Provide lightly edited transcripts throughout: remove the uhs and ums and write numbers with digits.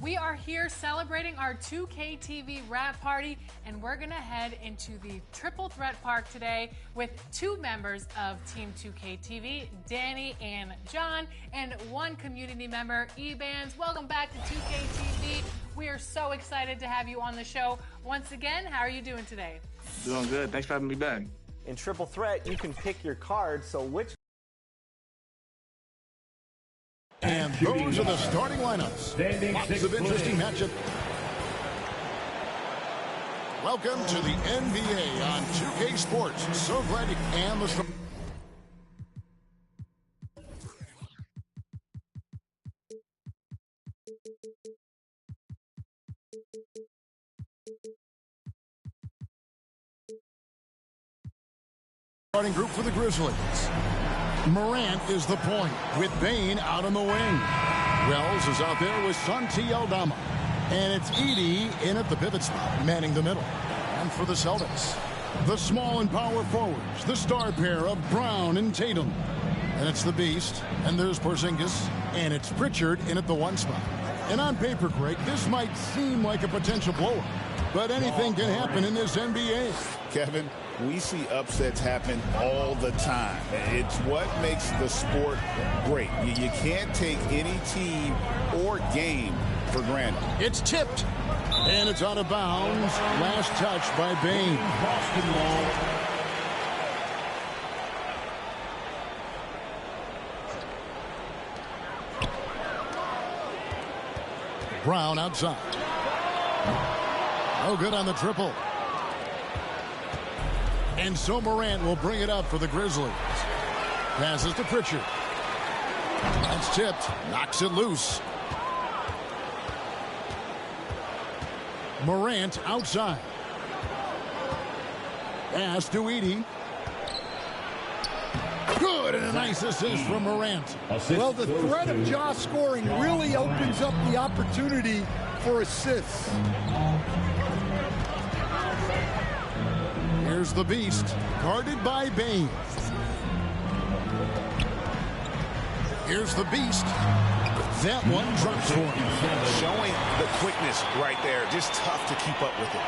We are here celebrating our 2K TV wrap party, and we're going to head into the Triple Threat Park today with two members of Team 2K TV, Danny and John, and one community member, Ebans. Welcome back to 2K TV. We are so excited to have you on the show. Once again, how are you doing today? Doing good. Thanks for having me back. In Triple Threat, you can pick your card, so which... And those are the starting lineups. Lots of interesting matchups. Welcome to the NBA on 2K Sports. So glad you can. The starting group for the Grizzlies. Morant is the point, with Bane out on the wing. Wells is out there with Santi Aldama. And it's Edey in at the pivot spot, manning the middle. And for the Celtics, the small and power forwards, the star pair of Brown and Tatum. And it's the Beast, and there's Porzingis, and it's Pritchard in at the one spot. And on paper, Greg, this might seem like a potential blowout, but anything can happen in this NBA. Kevin, we see upsets happen all the time. It's what makes the sport great. You can't take any team or game for granted. It's tipped, and it's out of bounds. Last touch by Bane. Brown outside. No good on the triple. And so Morant will bring it up for the Grizzlies. Passes to Pritchard. That's tipped. Knocks it loose. Morant outside. Pass to Edey. Good, and a nice assist from Morant. Well, the threat of Ja scoring really opens up the opportunity for assists. Here's the Beast, guarded by Bane. Here's the Beast. That one drops for him. Showing the quickness right there. Just tough to keep up with it.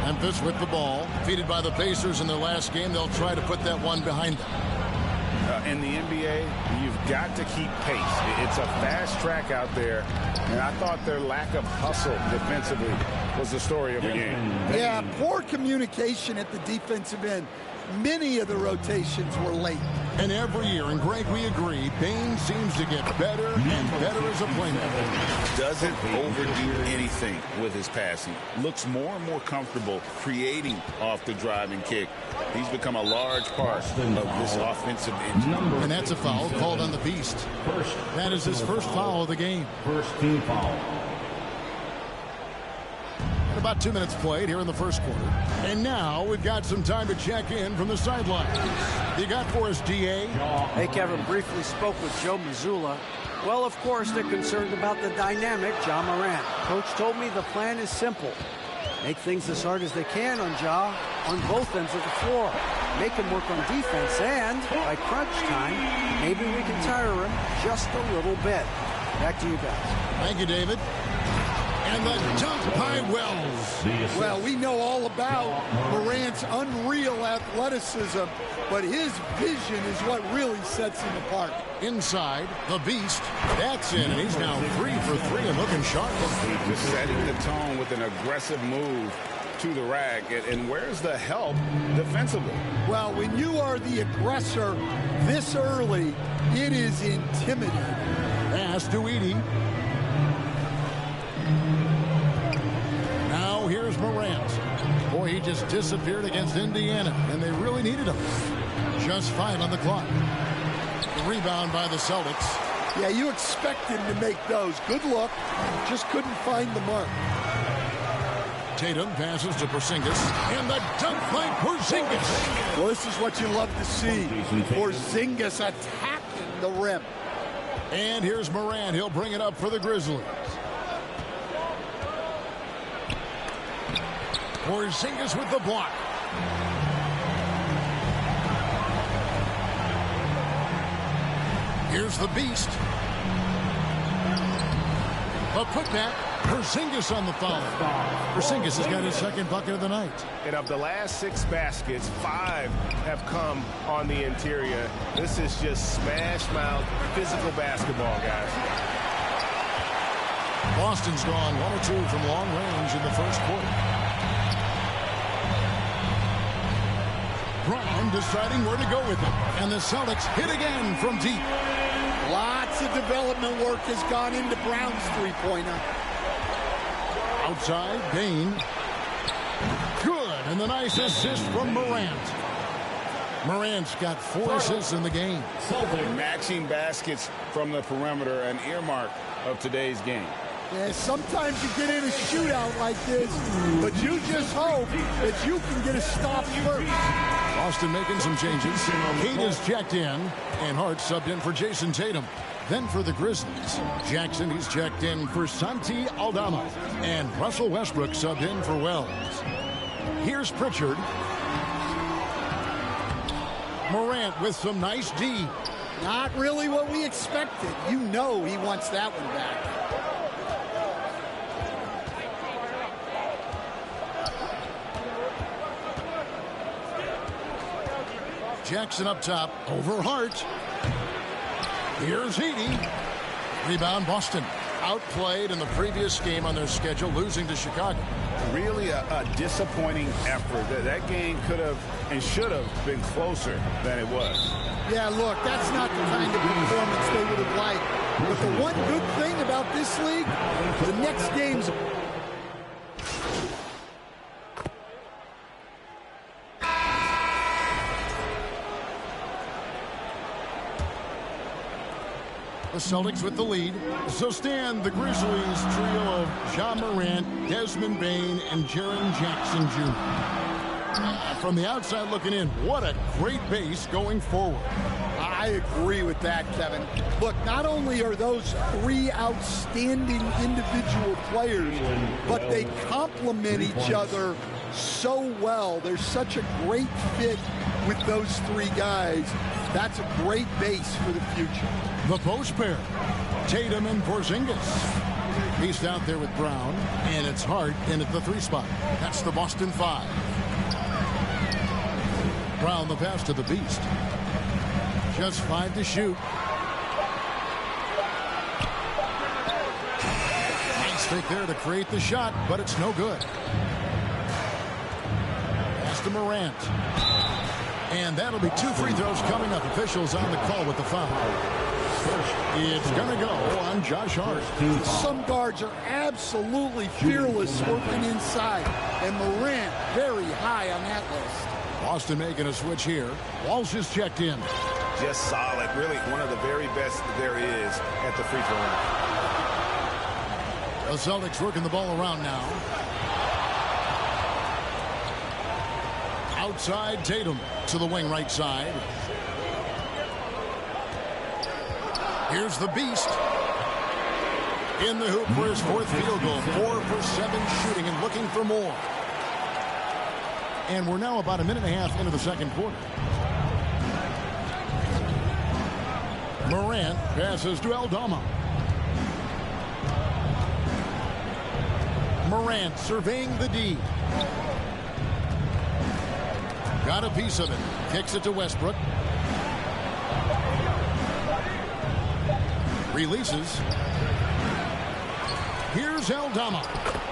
Memphis with the ball. Defeated by the Pacers in their last game. They'll try to put that one behind them. In the NBA, you've got to keep pace. It's a fast track out there, and I thought their lack of hustle defensively was the story of the game. Yeah, poor communication at the defensive end. Many of the rotations were late. And every year, and Greg, we agree, Bane seems to get better and better as a playmaker. Doesn't overdo anything with his passing. Looks more and more comfortable creating off the driving kick. He's become a large part of this offensive engine. And that's a foul called on the Beast. That is his first foul of the game. First team foul. About 2 minutes played here in the first quarter. And now we've got some time to check in from the sidelines. You got for us, DA? Hey, Kevin, briefly spoke with Joe Mazzulla. Well, of course, they're concerned about the dynamic Ja Morant. Coach told me the plan is simple. Make things as hard as they can on Ja on both ends of the floor. Make him work on defense, and by crunch time, maybe we can tire him just a little bit. Back to you guys. Thank you, David. And the dunk by Wells. Well, we know all about Morant's unreal athleticism, but his vision is what really sets him apart. Inside, the Beast. That's in, and he's now 3 for 3 and looking sharp. Just setting the tone with an aggressive move to the rack. And where's the help defensively? Well, when you are the aggressor this early, it is intimidating. Pass to Edey. Now here's Morant. Boy, he just disappeared against Indiana, and they really needed him. Just 5 on the clock. Rebound by the Celtics. Yeah, you expect him to make those. Good look. Just couldn't find the mark. Tatum passes to Porzingis, and the dunk by Porzingis. Well, this is what you love to see. Porzingis attacking the rim. And here's Morant. He'll bring it up for the Grizzlies. Porzingis with the block. Here's the Beast. A putback. Porzingis on the foul. Porzingis has got his second bucket of the night. And of the last 6 baskets, 5 have come on the interior. This is just smash-mouth physical basketball, guys. Boston's gone 1 or 2 from long range in the first quarter. Brown deciding where to go with it. And the Celtics hit again from deep. Lots of development work has gone into Brown's three-pointer. Outside, Bain. Good, and the nice assist from Morant. Morant's got 4 assists in the game. Matching baskets from the perimeter, an earmark of today's game. Yeah, sometimes you get in a shootout like this, but you just hope that you can get a stop first. Boston making some changes. Kate is checked in, and Hart subbed in for Jason Tatum. Then for the Grizzlies, Jackson, he's checked in for Santi Aldama. And Russell Westbrook subbed in for Wells. Here's Pritchard. Morant with some nice D. Not really what we expected. You know he wants that one back. Jackson up top, over Hart. Here's Heaney. Rebound, Boston. Outplayed in the previous game on their schedule, losing to Chicago. Really a disappointing effort. That game could have and should have been closer than it was. Yeah, look, that's not the kind of performance they would have liked. But the one good thing about this league, the next game's The Celtics with the lead. So stand the Grizzlies trio of Ja Morant, Desmond Bain, and Jaren Jackson Jr. From the outside looking in, what a great base going forward. I agree with that, Kevin. Look, not only are those 3 outstanding individual players, but they complement each other so well. There's such a great fit with those 3 guys. That's a great base for the future. The post pair, Tatum and Porzingis. He's out there with Brown, and it's Hart in at the 3 spot. That's the Boston 5. Brown the pass to the Beast. Just 5 to shoot. Nice fake there to create the shot, but it's no good. Pass to Morant. And that'll be 2 free throws coming up. Officials on the call with the foul. It's going to go on Josh Hart. Some guards are absolutely fearless working inside, and Morant very high on that list. Boston making a switch here. Walsh is checked in. Just solid. Really one of the very best there is at the free throw line. The Celtics working the ball around now. Outside Tatum to the wing right side. Here's the Beast. In the hoop for his 4th field goal. 4 for 7 shooting and looking for more. And we're now about a minute and a half into the second quarter. Morant passes to Aldama. Morant surveying the D. Got a piece of it. Kicks it to Westbrook. Releases. Here's Aldama.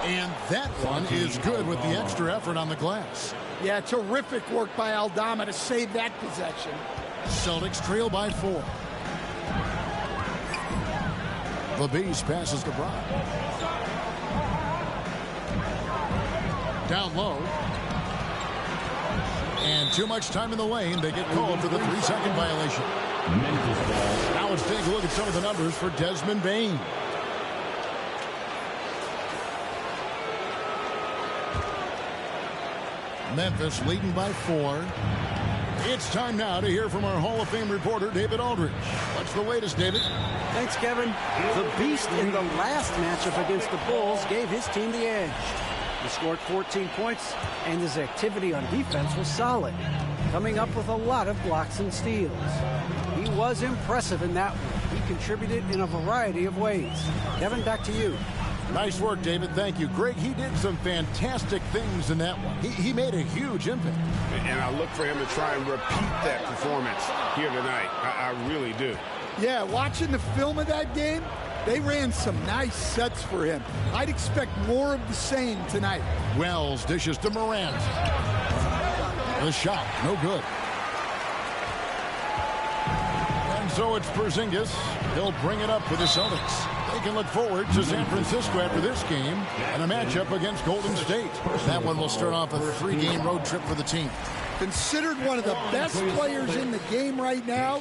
And that one is good with the extra effort on the glass. Yeah, terrific work by Aldama to save that possession. Celtics trail by 4. The Beast passes to Brown. Down low. And too much time in the lane. They get called for the 3-second violation. Now let's take a look at some of the numbers for Desmond Bain. Memphis leading by 4. It's time now to hear from our Hall of Fame reporter, David Aldridge. What's the latest, David? Thanks, Kevin. The Beast in the last matchup against the Bulls gave his team the edge. He scored 14 points, and his activity on defense was solid, coming up with a lot of blocks and steals. He was impressive in that one. He contributed in a variety of ways. Kevin, back to you. Nice work, David. Thank you. Greg, he did some fantastic things in that one. He made a huge impact. And I look for him to try and repeat that performance here tonight. I really do. Yeah, watching the film of that game, they ran some nice sets for him. I'd expect more of the same tonight. Wells dishes to Morant. The shot, no good. And so it's Porzingis. He'll bring it up for the Celtics. They can look forward to San Francisco after this game and a matchup against Golden State. That one will start off a 3-game road trip for the team. Considered one of the best players in the game right now,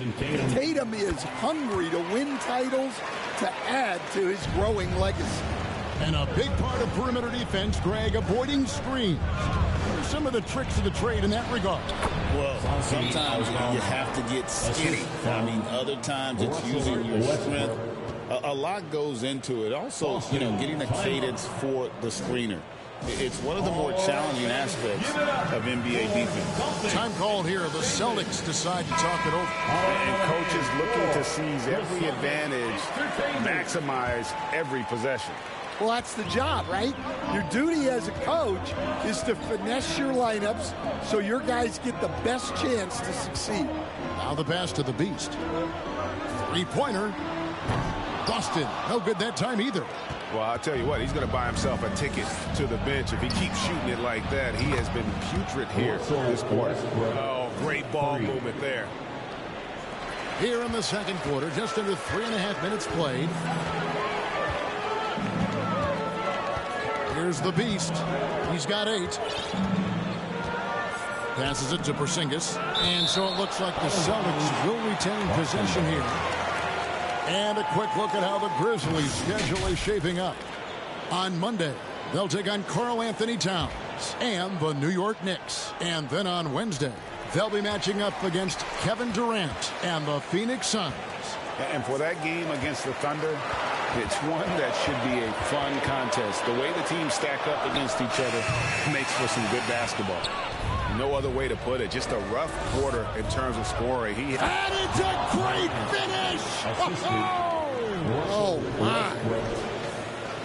Tatum is hungry to win titles to add to his growing legacy. And a big part of perimeter defense, Greg, avoiding screens. What are some of the tricks of the trade in that regard? Well, sometimes you have to get skinny. I mean, other times it's using your strength. A lot goes into it. Also, getting a cadence for the screener. It's one of the more challenging aspects of NBA defense. Time called here. The Celtics decide to talk it over. And coaches looking to seize every advantage, maximize every possession. Well, that's the job, right? Your duty as a coach is to finesse your lineups so your guys get the best chance to succeed. Now the pass to the Beast. Three-pointer. Busted. No good that time either. Well, I'll tell you what, he's going to buy himself a ticket to the bench. If he keeps shooting it like that, he has been putrid here this quarter. Oh, great ball movement there. Here in the second quarter, just under 3.5 minutes played. Here's the Beast. He's got 8. Passes it to Porzingis. And so it looks like the Celtics will retain possession here. And a quick look at how the Grizzlies' schedule is shaping up. On Monday, they'll take on Karl Anthony Towns and the New York Knicks. And then on Wednesday, they'll be matching up against Kevin Durant and the Phoenix Suns. And for that game against the Thunder, it's one that should be a fun contest. The way the teams stack up against each other makes for some good basketball. No other way to put it. Just a rough quarter in terms of scoring. And it's a great finish! Oh, my.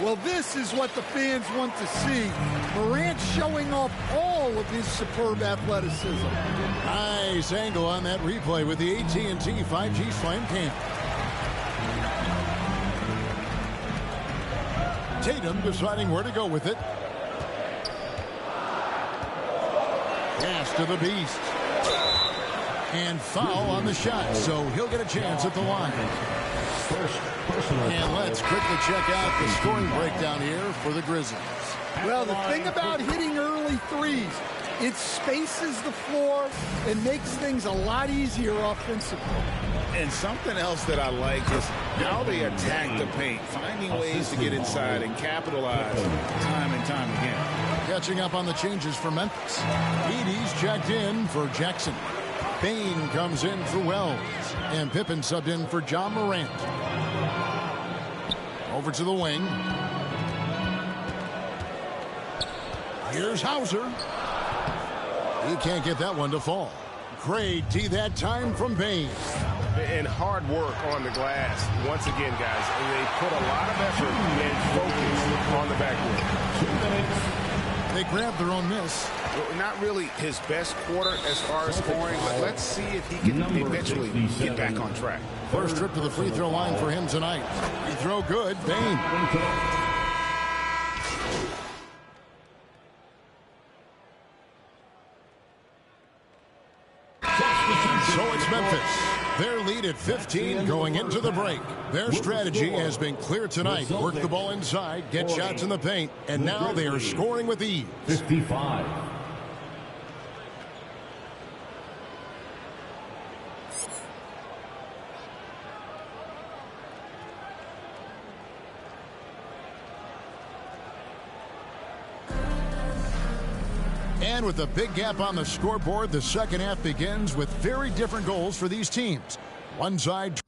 Well, this is what the fans want to see. Morant showing off all of his superb athleticism. Nice angle on that replay with the AT&T 5G Slam Cam. Tatum deciding where to go with it. Pass to the Beast. And foul on the shot, so he'll get a chance at the line. And let's quickly check out the scoring breakdown here for the Grizzlies. Well, the thing about hitting early threes, it spaces the floor and makes things a lot easier offensively. And something else that I like is how they attack the paint, finding ways to get inside and capitalize time and time again. Catching up on the changes for Memphis. Edey's checked in for Jackson. Bane comes in for Wells. And Pippen subbed in for John Morant. Over to the wing. Here's Hauser. He can't get that one to fall. Great D that time from Bane. And hard work on the glass. Once again, guys, they put a lot of effort and focus on the backboard. They grabbed their own miss. Well, not really his best quarter as far as scoring, but let's see if he can eventually get back on track. First trip to the free throw line for him tonight. Free throw good. Bane. So it's Memphis. Their lead at 15 going into the break. Their strategy has been clear tonight. Work the ball inside, get shots in the paint, and now they are scoring with ease. 55. And with a big gap on the scoreboard, the second half begins with very different goals for these teams. One side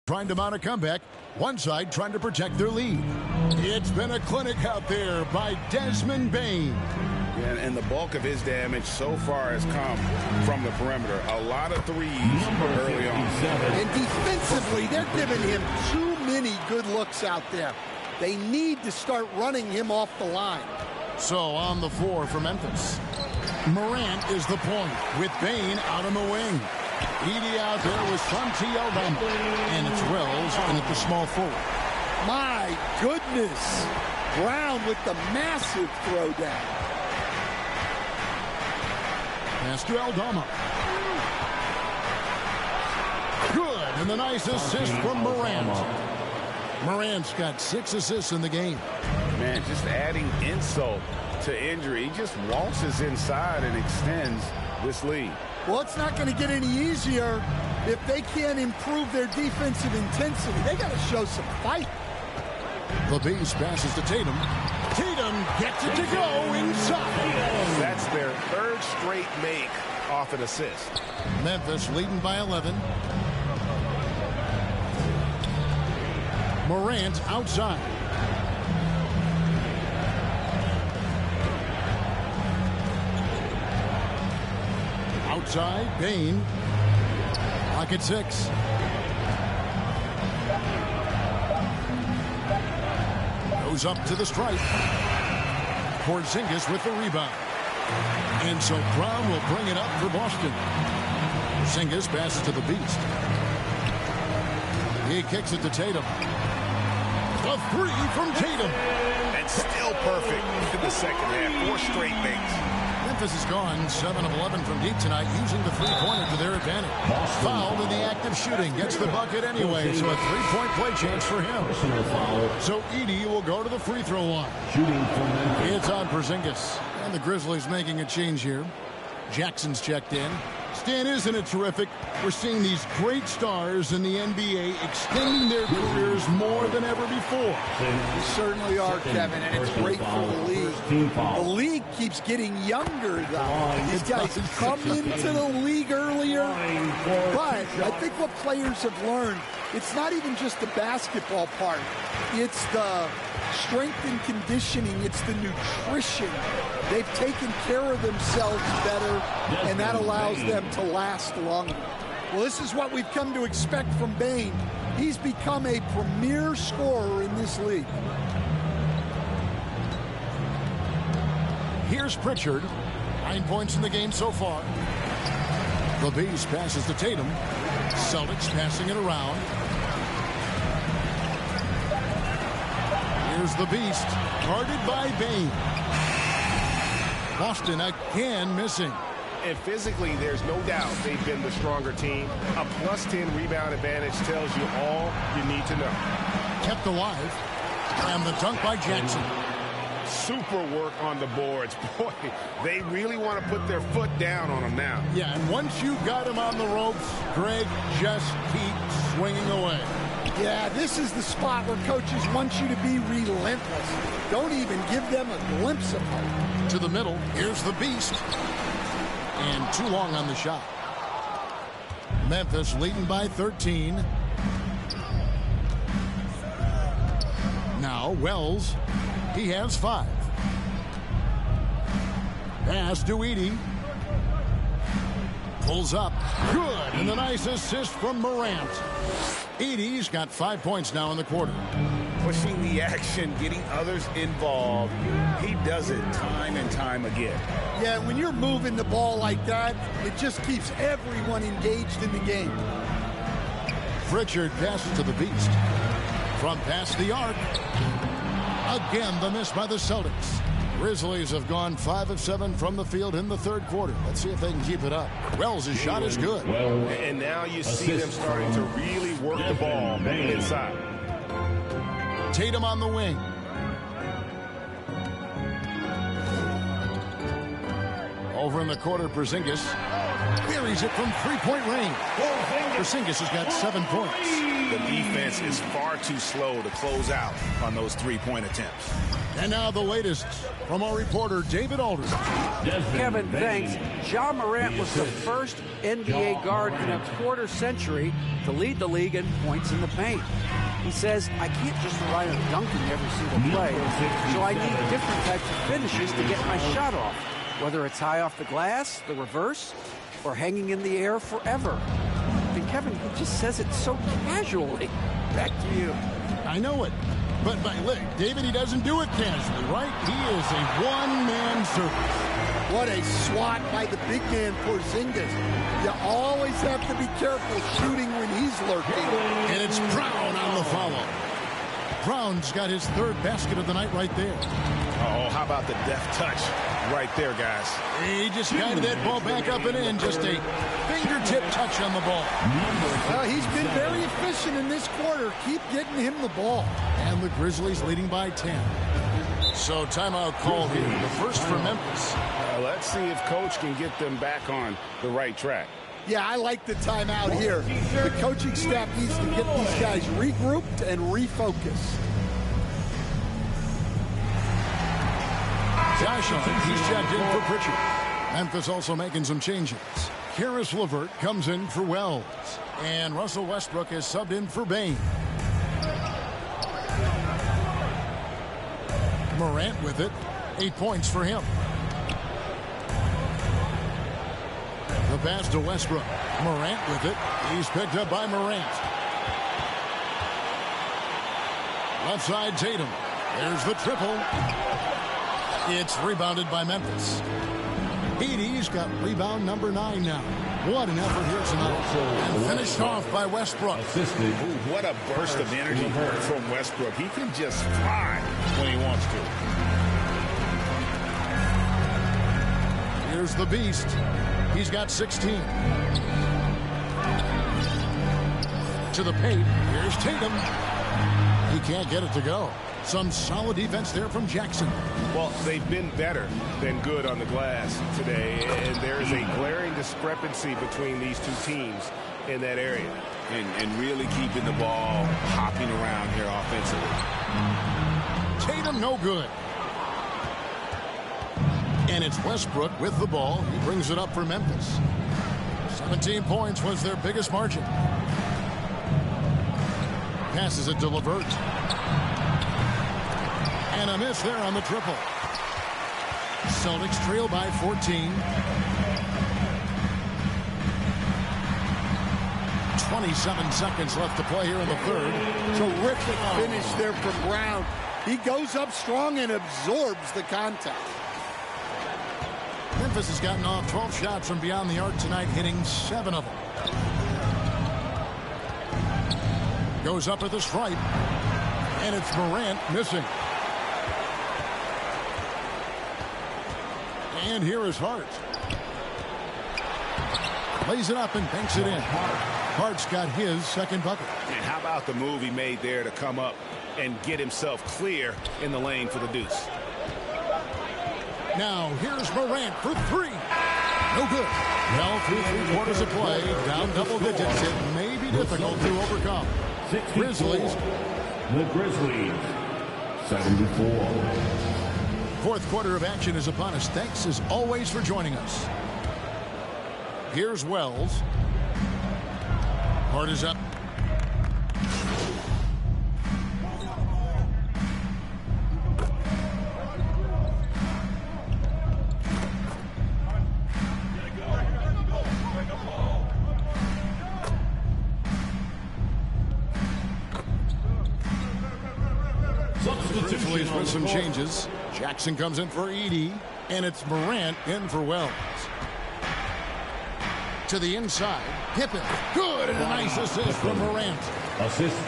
trying to mount a comeback, one side trying to protect their lead. It's been a clinic out there by Desmond Bane. And the bulk of his damage so far has come from the perimeter. A lot of threes early on. And defensively, they're giving him too many good looks out there. They need to start running him off the line. So on the floor for Memphis, Morant is the point with Bane out on the wing. Edey out there with Santi Aldama. And it's Wells in at the small forward. My goodness. Brown with the massive throwdown. Pass to Aldama. Good. And the nice assist from Morant. Morant's got 6 assists in the game. Man, just adding insult to injury. He just waltzes inside and extends this lead. Well, it's not going to get any easier if they can't improve their defensive intensity. They got to show some fight. The Beast passes to Tatum. Tatum gets it to go inside. That's their 3rd straight make off an assist. Memphis leading by 11. Morant outside. Outside, Bane. Clock at 6. Goes up to the stripe. Porzingis with the rebound. And so Brown will bring it up for Boston. Porzingis passes to the Beast. He kicks it to Tatum. A 3 from Tatum. And still perfect in the second half. 4 straight makes. Memphis has gone 7 of 11 from deep tonight, using the three-pointer to their advantage. Fouled in the act of shooting. Gets the bucket anyway, so a 3-point play chance for him. So Edey will go to the free throw line. It's on Porzingis. And the Grizzlies making a change here. Jackson's checked in. Stan, isn't it terrific? We're seeing these great stars in the NBA extending their careers more than ever before. We certainly are, Kevin, and it's great for the league. The league keeps getting younger, though. These guys come into the league earlier, but I think what players have learned, it's not even just the basketball part. It's the strength and conditioning. It's the nutrition. They've taken care of themselves better, and that allows them to last longer. Well, this is what we've come to expect from Bane. He's become a premier scorer in this league. Here's Pritchard. 9 points in the game so far. The Beast passes to Tatum. Celtics passing it around. Here's the Beast, guarded by Bane. Boston again missing. And physically, there's no doubt they've been the stronger team. A +10 rebound advantage tells you all you need to know. Kept alive. And the dunk by Jackson. Super work on the boards. Boy, they really want to put their foot down on them now. Yeah, and once you got him on the ropes, Greg, just keep swinging away. Yeah, this is the spot where coaches want you to be relentless. Don't even give them a glimpse of hope. To the middle, here's the Beast. And too long on the shot. Memphis leading by 13. Now Wells, he has 5. Pass to Edey. Pulls up. Good. And the nice assist from Morant. Edey's got 5 points now in the quarter. Pushing the action, getting others involved. He does it time and time again. Yeah, when you're moving the ball like that, it just keeps everyone engaged in the game. Pritchard passes to the Beast. From past the arc. Again, the miss by the Celtics. Grizzlies have gone 5 of 7 from the field in the third quarter. Let's see if they can keep it up. Wells' shot is good. And now you see them starting to really work the ball inside. Tatum on the wing. Over in the corner, Porzingis buries it from three-point range. Porzingis has got 7 points. The defense is far too slow to close out on those three-point attempts. And now the latest from our reporter, David Aldridge. Kevin, thanks. Ja Morant was the first NBA guard in a quarter century to lead the league in points in the paint. He says, I can't just rely on dunking every single play, so I need different types of finishes to get my shot off, whether it's high off the glass, the reverse, or hanging in the air forever. And Kevin, he just says it so casually. Back to you. I know it. But David, he doesn't do it casually, right? He is a one-man service. What a swat by the big man Porzingis. You always have to be careful shooting when he's lurking. And it's Brown on the follow. Brown's got his third basket of the night right there. Oh, how about the deft touch right there, guys? He just guided that ball back up and in. Just a fingertip touch on the ball. Well, he's been very efficient in this quarter. Keep getting him the ball. And the Grizzlies leading by 10. So timeout call here. The first for Memphis. Let's see if Coach can get them back on the right track. Yeah, I like the timeout here. The coaching staff needs to get these guys regrouped and refocused. Josh on, he's checked in for Pritchard. Memphis also making some changes. Karis LeVert comes in for Wells. And Russell Westbrook is subbed in for Bain. Morant with it. 8 points for him. The pass to Westbrook. Morant with it. He's picked up by Morant. Left side Tatum. There's the triple. It's rebounded by Memphis. Edie's got rebound number 9 now. What an effort here tonight. And finished off by Westbrook. Ooh, what a burst of energy from Westbrook. He can just fly when he wants to. Here's the beast. He's got 16. To the paint. Here's Tatum. He can't get it to go. Some solid defense there from Jackson. Well, they've been better than good on the glass today, and there is a glaring discrepancy between these two teams in that area. And really keeping the ball hopping around here offensively. Tatum no good. And it's Westbrook with the ball. He brings it up for Memphis. 17 points was their biggest margin. Passes it to LeVert. And a miss there on the triple. Celtics trail by 14. 27 seconds left to play here in the third. Terrific finish there from Brown. He goes up strong and absorbs the contact. Memphis has gotten off 12 shots from beyond the arc tonight, hitting 7 of them. Goes up at the stripe. And it's Morant missing. And here is Hart. Lays it up and banks it in. Hart's got his second bucket. And how about the move he made there to come up and get himself clear in the lane for the deuce? Now here's Morant for 3. No good. Well, through 3 quarters of play, down double digits. It may be difficult to overcome. Grizzlies. The Grizzlies, 74. Fourth quarter of action is upon us. Thanks as always for joining us. Here's Wells. Hart is up. Grizzlies with some changes. Jackson comes in for Edie, and it's Morant in for Wells. To the inside, Pippen. Good, and a nice assist from Morant.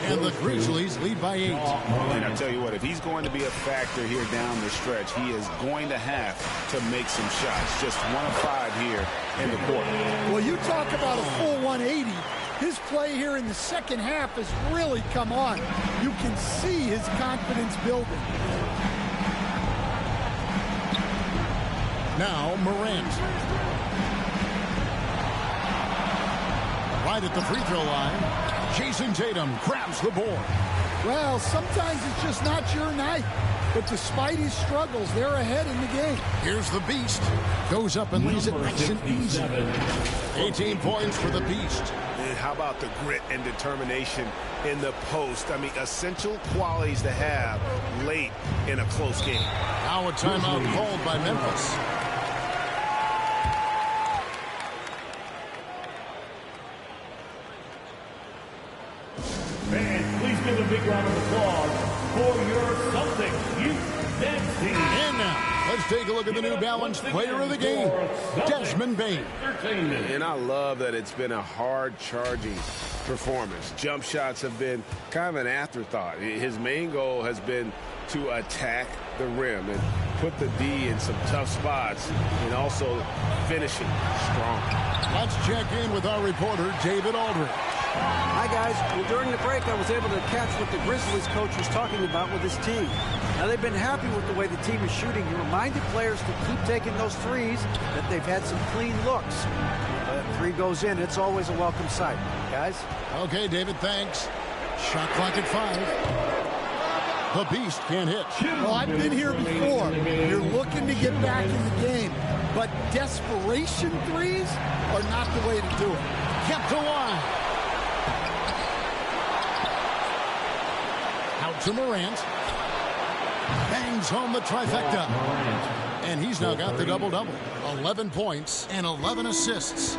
And the Grizzlies lead by 8. And I tell you what, if he's going to be a factor here down the stretch, he is going to have to make some shots. Just 1 of 5 here in the court. Well, you talk about a full 180. His play here in the second half has really come on. You can see his confidence building. Now Morant. Right at the free throw line. Jason Tatum grabs the board. Well, sometimes it's just not your night. But despite his struggles, they're ahead in the game. Here's the Beast. Goes up and leaves it nice and easy. 18 points for the Beast. how about the grit and determination in the post? I mean, essential qualities to have late in a close game. Now a timeout called by Memphis. Fans, please give a big round of applause for your Celtics youth dance team. And now, let's take a look at the New Balance player of the game, Desmond Bain. And I love that it's been a hard-charging performance. Jump shots have been kind of an afterthought. His main goal has been to attack the rim and put the D in some tough spots and also finishing strong. Let's check in with our reporter, David Aldridge. Hi, guys. Well, during the break, I was able to catch what the Grizzlies coach was talking about with his team. Now, they've been happy with the way the team is shooting. He reminded players to keep taking those threes, that they've had some clean looks. Three goes in, it's always a welcome sight. Guys? Okay, David, thanks. Shot clock at 5. The Beast can't hit. Well, I've been here before. You're looking to get back in the game, but desperation threes are not the way to do it. Kept alive. Out to Morant. Bangs home the trifecta. And he's now got the double-double. 11 points and 11 assists.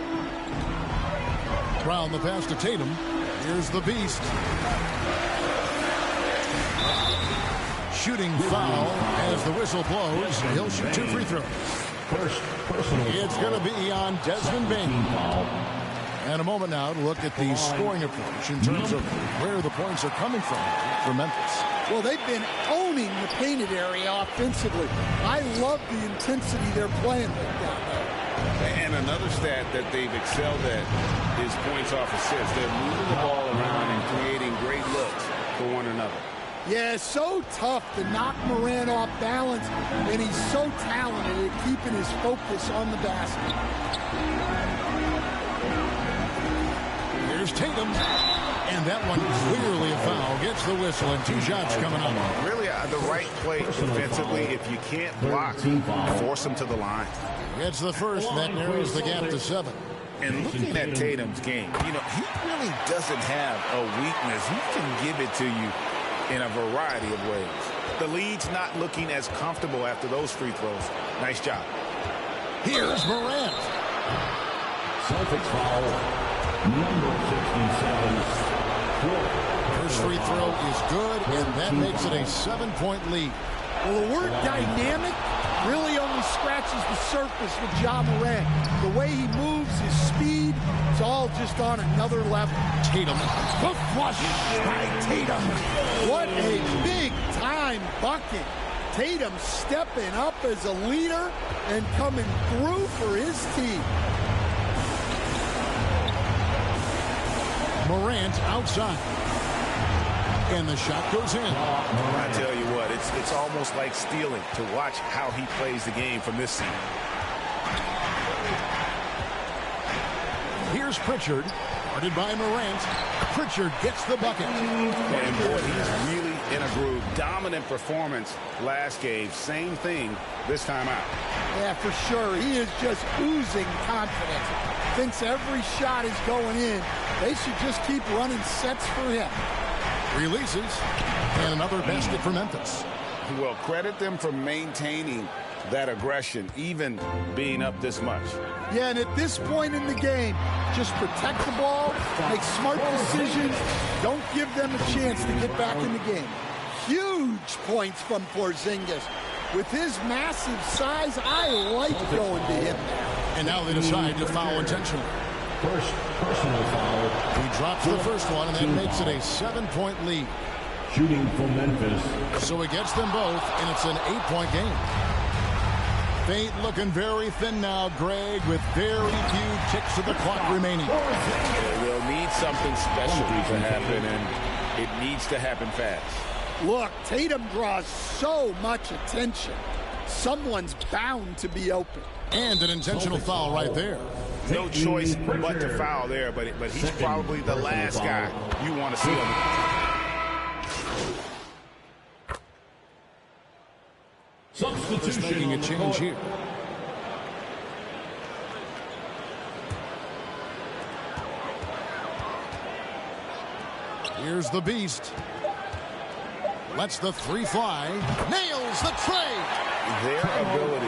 Brown the pass to Tatum. Here's the Beast. Shooting foul as the whistle blows. He'll shoot 2 free throws. It's going to be on Desmond Bain. And a moment now to look at the scoring approach in terms of where the points are coming from for Memphis. Well, they've been owning the painted area offensively. I love the intensity they're playing with down there. And another stat that they've excelled at is points off assists. They're moving the ball around and creating great looks for one another. Yeah, it's so tough to knock Morant off balance, and he's so talented at keeping his focus on the basket. Here's Tatum. And that one clearly a foul. Gets the whistle and 2 shots coming up. Really the right play defensively. If you can't block, force them to the line. Gets the first. That narrows the gap to 7. And looking at Tatum's game, you know, he really doesn't have a weakness. He can give it to you in a variety of ways. The lead's not looking as comfortable after those free throws. Nice job. Here's Morant. Celtics foul. Number 67. First free throw is good, and that makes it a 7-point lead. Well, the word dynamic really only scratches the surface with Ja Morant. The way he moves, his speed, it's all just on another level. Tatum. The flush by Tatum. What a big-time bucket. Tatum stepping up as a leader and coming through for his team. Morant outside. And the shot goes in. I tell you what, it's almost like stealing to watch how he plays the game from this seat. Here's Pritchard. Guarded by Morant. Pritchard gets the bucket. And boy, he's really in a groove. Dominant performance last game. Same thing this time out. Yeah, for sure. He is just oozing confidence. Thinks every shot is going in. They should just keep running sets for him. Releases. And another basket for Memphis. Well, credit them for maintaining that aggression, even being up this much. Yeah, and at this point in the game, just protect the ball, make smart decisions, don't give them a chance to get back in the game. Huge points from Porzingis. With his massive size, I like going to him. And now they decide to foul intentionally. First personal foul. He drops the first one, and that makes it a 7-point lead. Shooting for Memphis. So it gets them both, and it's an 8-point game. Fate looking very thin now, Greg, with very few ticks of the clock remaining. They'll need something special to happen, and it needs to happen fast. Look, Tatum draws so much attention. Someone's bound to be open. And an intentional foul right there. No choice but to foul there, but he's probably the last guy you want to see on the Substitution making a change here. Here's the beast. Lets the three fly. Nails the tray. Their ability,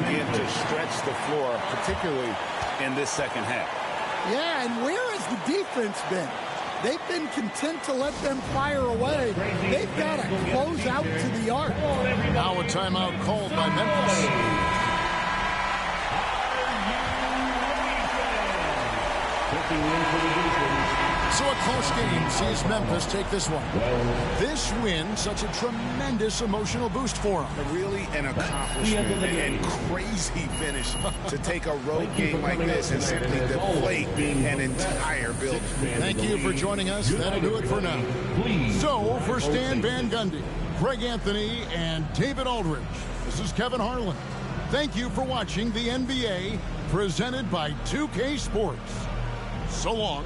again, to stretch the floor, particularly in this second half. Yeah, and where has the defense been? They've been content to let them fire away. They've got to close out to the arc. Now a timeout called by Memphis. So a close game sees Memphis take this one. This win, such a tremendous emotional boost for them. Really an accomplishment and crazy finish to take a road game like this and simply deflate an entire building. Thank you for joining us. That'll do it for now. So for Stan Van Gundy, Greg Anthony, and David Aldridge, this is Kevin Harlan. Thank you for watching the NBA presented by 2K Sports. So long.